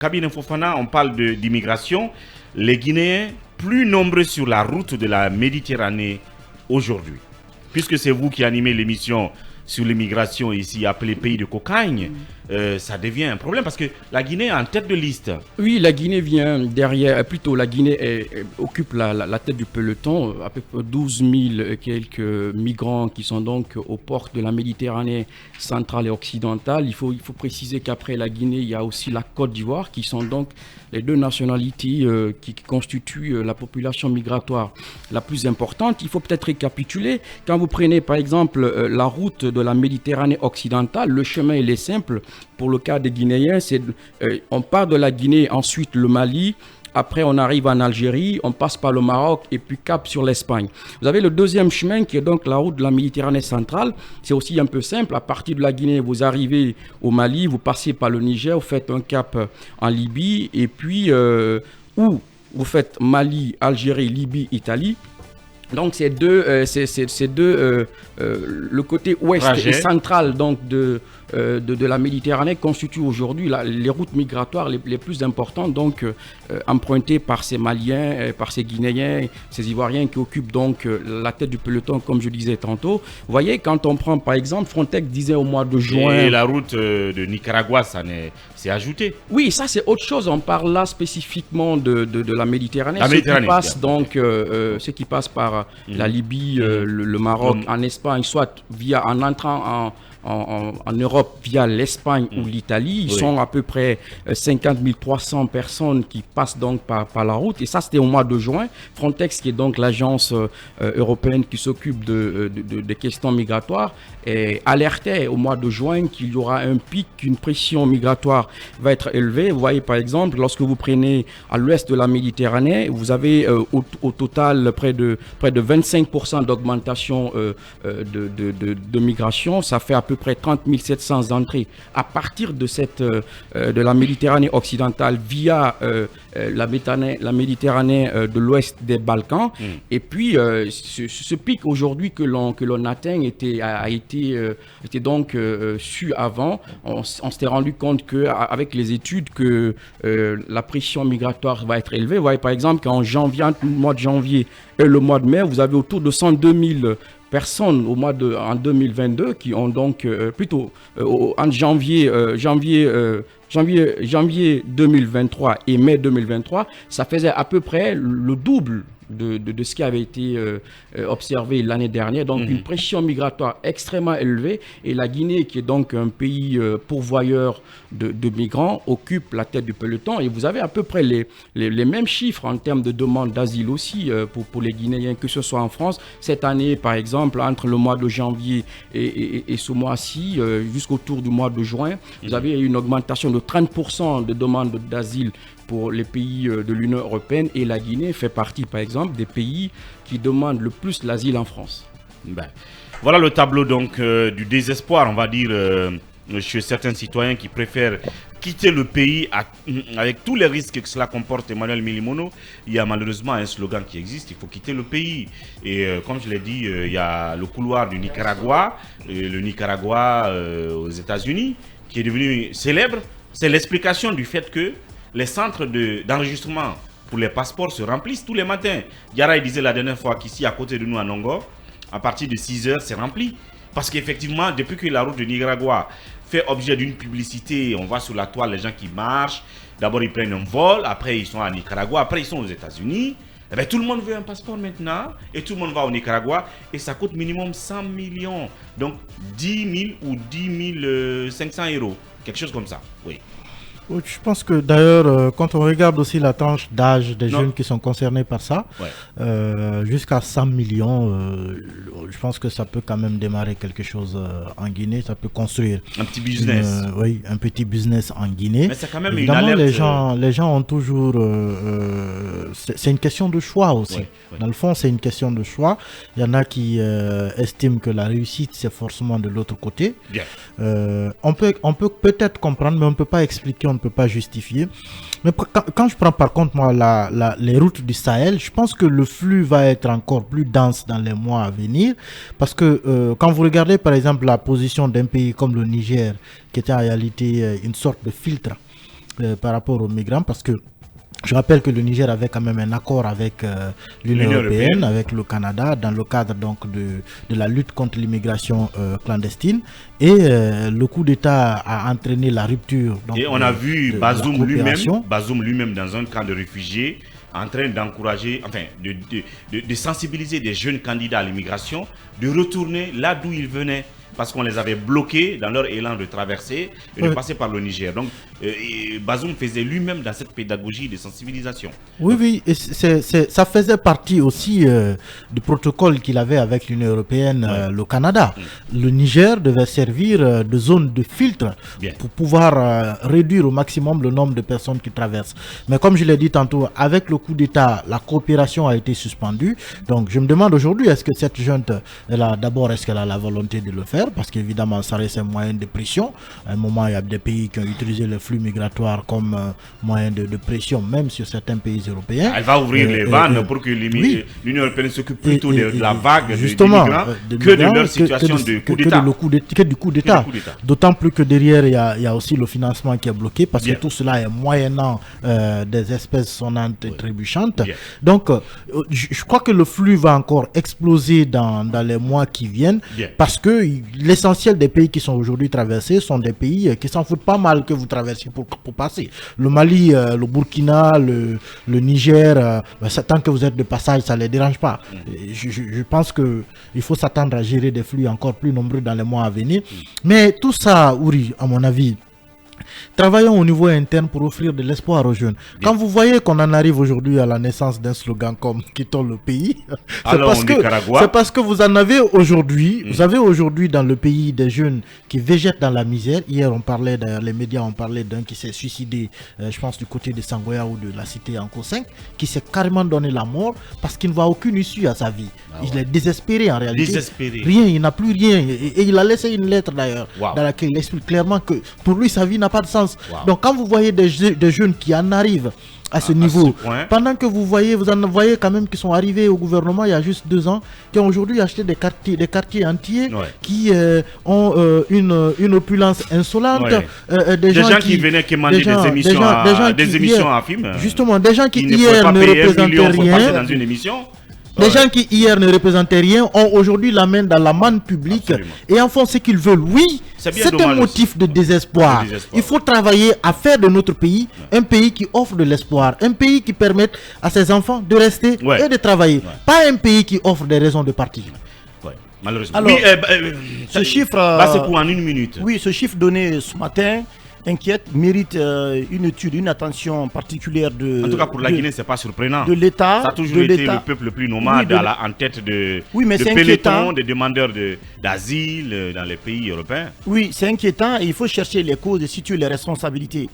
Kabine Fofana, on parle d'immigration. Les Guinéens plus nombreux sur la route de la Méditerranée aujourd'hui. Puisque c'est vous qui animez l'émission sur l'immigration ici, appelée pays de cocagne, ça devient un problème parce que la Guinée est en tête de liste. Oui, la Guinée vient derrière, plutôt la Guinée occupe la tête du peloton, à peu près 12 000 et quelques migrants qui sont donc aux portes de la Méditerranée centrale et occidentale. Il faut préciser qu'après la Guinée, il y a aussi la Côte d'Ivoire qui sont donc les deux nationalités qui constituent la population migratoire la plus importante. Il faut peut-être récapituler. Quand vous prenez par exemple la route de la Méditerranée occidentale, le chemin il est simple. Pour le cas des Guinéens, on part de la Guinée, ensuite le Mali. Après, on arrive en Algérie, on passe par le Maroc et puis cap sur l'Espagne. Vous avez le deuxième chemin qui est donc la route de la Méditerranée centrale. C'est aussi un peu simple. À partir de la Guinée, vous arrivez au Mali, vous passez par le Niger, vous faites un cap en Libye et puis où vous faites Mali, Algérie, Libye, Italie. Donc le côté ouest et central donc de la Méditerranée constitue aujourd'hui les routes migratoires les plus importantes donc empruntées par ces Maliens, par ces Guinéens, ces Ivoiriens qui occupent donc la tête du peloton comme je disais tantôt. Vous voyez, quand on prend par exemple, Frontex disait au mois de juin... Et la route de Nicaragua, c'est ajouté. Oui, ça c'est autre chose. On parle là spécifiquement de la Méditerranée. Ce qui passe par la Libye, le Maroc, en Espagne, soit en entrant en Europe via l'Espagne ou l'Italie. Ils sont à peu près 50 300 personnes qui passent donc par la route. Et ça, c'était au mois de juin. Frontex, qui est donc l'agence européenne qui s'occupe des questions migratoires, alertait au mois de juin qu'il y aura un pic, qu'une pression migratoire va être élevée. Vous voyez, par exemple, lorsque vous prenez à l'ouest de la Méditerranée, vous avez au total près de 25% d'augmentation de migration. Ça fait à peu près 30 700 entrées à partir de la Méditerranée occidentale via la Méditerranée de l'ouest des Balkans. Et puis ce pic aujourd'hui que l'on atteint a été donc su avant. On s'était rendu compte qu'avec les études que la pression migratoire va être élevée. Vous voyez par exemple qu'en janvier, entre le mois de janvier et le mois de mai, vous avez autour de 102 000 personnes en 2022 qui ont donc en janvier 2023 et mai 2023, ça faisait à peu près le double de ce qui avait été observé l'année dernière. Donc une pression migratoire extrêmement élevée, et la Guinée, qui est donc un pays pourvoyeur de migrants, occupe la tête du peloton. Et vous avez à peu près les mêmes chiffres en termes de demande d'asile aussi pour les Guinéens, que ce soit en France. Cette année, par exemple, entre le mois de janvier et ce mois-ci, jusqu'autour du mois de juin, vous avez une augmentation de 30% de demandes d'asile pour les pays de l'Union européenne, et la Guinée fait partie, par exemple, des pays qui demandent le plus l'asile en France. Voilà le tableau donc du désespoir, on va dire, chez certains citoyens qui préfèrent quitter le pays avec tous les risques que cela comporte. Emmanuel Milimono, il y a malheureusement un slogan qui existe: il faut quitter le pays. Et comme je l'ai dit, il y a le couloir du Nicaragua, aux États-Unis, qui est devenu célèbre. C'est l'explication du fait que les centres d'enregistrement pour les passeports se remplissent tous les matins. Yara disait la dernière fois qu'ici, à côté de nous, à Nongo, à partir de 6 heures, c'est rempli. Parce qu'effectivement, depuis que la route de Nicaragua fait objet d'une publicité, on voit sur la toile les gens qui marchent. D'abord, ils prennent un vol, après, ils sont à Nicaragua, après, ils sont aux États-Unis. Eh bien, tout le monde veut un passeport maintenant, et tout le monde va au Nicaragua, et ça coûte minimum 100 millions. Donc, 10 000 ou 10 500 euros, quelque chose comme ça, oui. Je pense que d'ailleurs, quand on regarde aussi la tranche d'âge des jeunes qui sont concernés par ça, jusqu'à 100 millions, je pense que ça peut quand même démarrer quelque chose en Guinée, ça peut construire un petit business. Un petit business en Guinée. Mais c'est quand même évidemment, une alerte. Les gens ont toujours... c'est une question de choix aussi. Dans le fond, c'est une question de choix. Il y en a qui estiment que la réussite, c'est forcément de l'autre côté. On peut peut-être comprendre, mais on ne peut pas expliquer, on ne peut pas justifier. Mais quand je prends par contre moi les routes du Sahel, je pense que le flux va être encore plus dense dans les mois à venir, parce que quand vous regardez par exemple la position d'un pays comme le Niger, qui était en réalité une sorte de filtre par rapport aux migrants, parce que je rappelle que le Niger avait quand même un accord avec l'Union européenne, avec le Canada, dans le cadre donc de la lutte contre l'immigration clandestine. Et le coup d'État a entraîné la rupture. Donc, et on a vu Bazoum lui-même dans un camp de réfugiés, en train d'encourager, enfin, de sensibiliser des jeunes candidats à l'immigration, de retourner là d'où ils venaient, parce qu'on les avait bloqués dans leur élan de traverser et de passer par le Niger. Donc, Bazoum faisait lui-même dans cette pédagogie de sensibilisation. Oui, et ça faisait partie aussi du protocole qu'il avait avec l'Union européenne, le Canada. Le Niger devait servir de zone de filtre pour pouvoir réduire au maximum le nombre de personnes qui traversent. Mais comme je l'ai dit tantôt, avec le coup d'État, la coopération a été suspendue. Donc, je me demande aujourd'hui, est-ce que cette junte, est-ce qu'elle a la volonté de le faire? Parce qu'évidemment, ça reste un moyen de pression. À un moment, il y a des pays qui ont utilisé le flux migratoire comme moyen de pression, même sur certains pays européens. Elle va ouvrir les vannes pour que l'Union européenne s'occupe plutôt de la vague d'immigrants que de leur situation de coup d'État. Que du coup d'État. D'autant plus que derrière, il y a aussi le financement qui est bloqué, parce que tout cela est moyennant des espèces sonnantes et trébuchantes. Donc, je crois que le flux va encore exploser dans les mois qui viennent, parce que l'essentiel des pays qui sont aujourd'hui traversés sont des pays qui s'en foutent pas mal que vous traversiez pour passer. Le Mali, le Burkina, le Niger, tant que vous êtes de passage, ça ne les dérange pas. Je pense qu'il faut s'attendre à gérer des flux encore plus nombreux dans les mois à venir. Mais tout ça, Ouri, à mon avis, travaillons au niveau interne pour offrir de l'espoir aux jeunes. Quand vous voyez qu'on en arrive aujourd'hui à la naissance d'un slogan comme « Quittons le pays », c'est parce que vous en avez aujourd'hui. Vous avez aujourd'hui dans le pays des jeunes qui végètent dans la misère. Hier, on parlait, les médias ont parlé d'un qui s'est suicidé, je pense du côté de Sangoya ou de la cité Anko 5, qui s'est carrément donné la mort parce qu'il ne voit aucune issue à sa vie. Il est désespéré en réalité. Rien, il n'a plus rien. Et il a laissé une lettre d'ailleurs, dans laquelle il explique clairement que pour lui, sa vie n'a pas de sens. Donc quand vous voyez des jeunes qui en arrivent à ce niveau, pendant que vous en voyez quand même qui sont arrivés au gouvernement il y a juste 2 ans, qui ont aujourd'hui acheté des quartiers entiers, qui ont une opulence insolente, des gens qui venaient commander des émissions à film, justement, des gens qui hier ne représentaient rien dans une émission. Les gens qui hier ne représentaient rien ont aujourd'hui la main dans la manne publique et en font ce qu'ils veulent. Oui, c'est un motif de désespoir. Il faut travailler à faire de notre pays un pays qui offre de l'espoir, un pays qui permette à ses enfants de rester et de travailler, pas un pays qui offre des raisons de partir. Malheureusement. Alors, ce chiffre, c'est pour en 1 minute. Oui, ce chiffre donné ce matin inquiète, mérite une étude, une attention particulière en tout cas pour la Guinée, c'est pas surprenant. De l'État. Ça a toujours été le peuple le plus nomade en tête de peloton, des demandeurs d'asile dans les pays européens. Oui, c'est inquiétant et il faut chercher les causes et situer les responsabilités.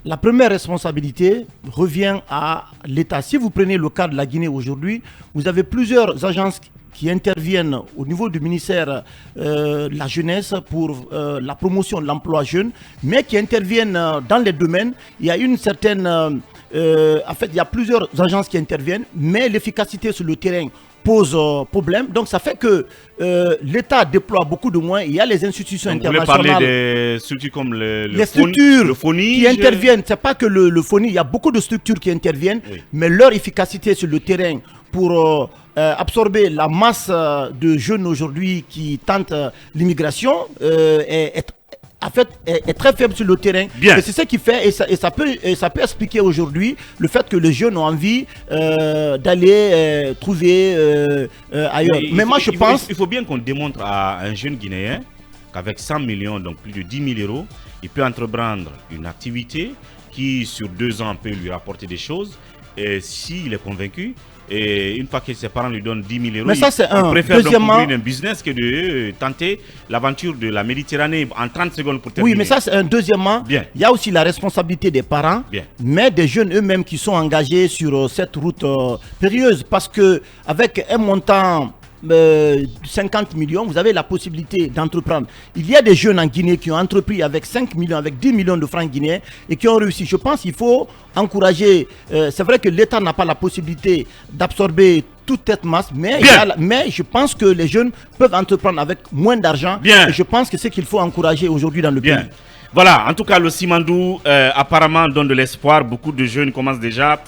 La première responsabilité revient à l'État. Si vous prenez le cas de la Guinée aujourd'hui, vous avez plusieurs agences qui interviennent au niveau du ministère de la jeunesse pour la promotion de l'emploi jeune, mais qui interviennent dans les domaines. Il y a une certaine... en fait, il y a plusieurs agences qui interviennent, mais l'efficacité sur le terrain pose problème. Donc, ça fait que l'État déploie beaucoup de moyens. Il y a les institutions internationales. Vous voulez parler des structures comme les structures le FONI qui interviennent. Ce n'est pas que le FONI, il y a beaucoup de structures qui interviennent, mais leur efficacité sur le terrain pour absorber la masse de jeunes aujourd'hui qui tentent l'immigration est très faible sur le terrain. Et c'est ce qui fait, et ça peut expliquer aujourd'hui le fait que les jeunes ont envie d'aller trouver ailleurs. Mais moi je pense... Il faut bien qu'on démontre à un jeune Guinéen qu'avec 100 millions, donc plus de 10 000 euros, il peut entreprendre une activité qui sur 2 ans peut lui rapporter des choses. Et s'il est convaincu, et une fois que ses parents lui donnent 10 000 euros, mais ça, il préfère donc ouvrir un business que de tenter l'aventure de la Méditerranée en 30 secondes pour terminer. Oui, mais ça c'est un deuxièmement. Il y a aussi la responsabilité des parents, mais des jeunes eux-mêmes qui sont engagés sur cette route périlleuse. Parce qu'avec un montant... 50 millions, vous avez la possibilité d'entreprendre. Il y a des jeunes en Guinée qui ont entrepris avec 5 millions, avec 10 millions de francs guinéens et qui ont réussi. Je pense qu'il faut encourager. C'est vrai que l'État n'a pas la possibilité d'absorber toute cette masse, mais je pense que les jeunes peuvent entreprendre avec moins d'argent. Et je pense que c'est ce qu'il faut encourager aujourd'hui dans le pays. Voilà, en tout cas, le Simandou apparemment donne de l'espoir. Beaucoup de jeunes commencent déjà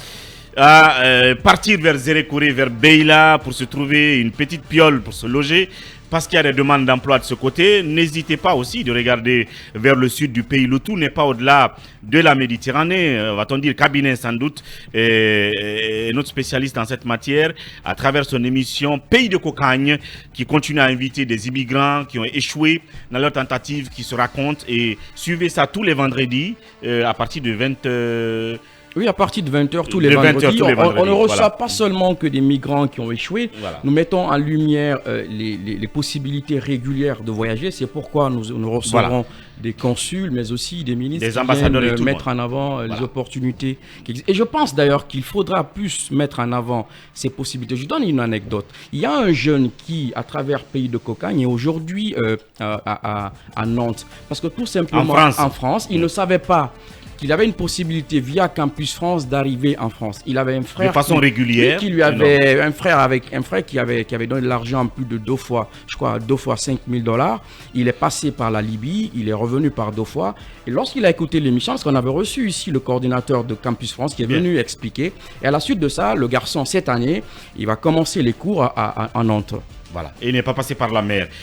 à partir vers Zérékouré, vers Beila pour se trouver une petite piole pour se loger. Parce qu'il y a des demandes d'emploi de ce côté, n'hésitez pas aussi de regarder vers le sud du pays. Le tout n'est pas au-delà de la Méditerranée, va-t-on dire cabinet sans doute, et notre spécialiste en cette matière, à travers son émission Pays de Cocagne, qui continue à inviter des immigrants qui ont échoué dans leur tentative, qui se racontent. Et suivez ça tous les vendredis, à partir de 20... Oui, à partir de 20h tous les vendredis. On ne reçoit pas seulement que des migrants qui ont échoué. Voilà. Nous mettons en lumière les possibilités régulières de voyager. C'est pourquoi nous recevrons des consuls, mais aussi des ministres des ambassadeurs qui viennent mettre en avant les opportunités qui existent. Et je pense d'ailleurs qu'il faudra plus mettre en avant ces possibilités. Je donne une anecdote. Il y a un jeune qui, à travers Pays de Cocagne, est aujourd'hui à Nantes. Parce que tout simplement, en France, il ne savait pas qu'il avait une possibilité via Campus France d'arriver en France. Il avait un frère de façon régulière, qui lui avait un frère qui avait donné de l'argent plus de 2 fois, je crois 2 fois $5,000. Il est passé par la Libye, il est revenu par 2 fois. Et lorsqu'il a écouté l'émission, parce qu'on avait reçu ici le coordinateur de Campus France qui est venu expliquer. Et à la suite de ça, le garçon cette année, il va commencer les cours à Nantes. Voilà. Et il n'est pas passé par la mer.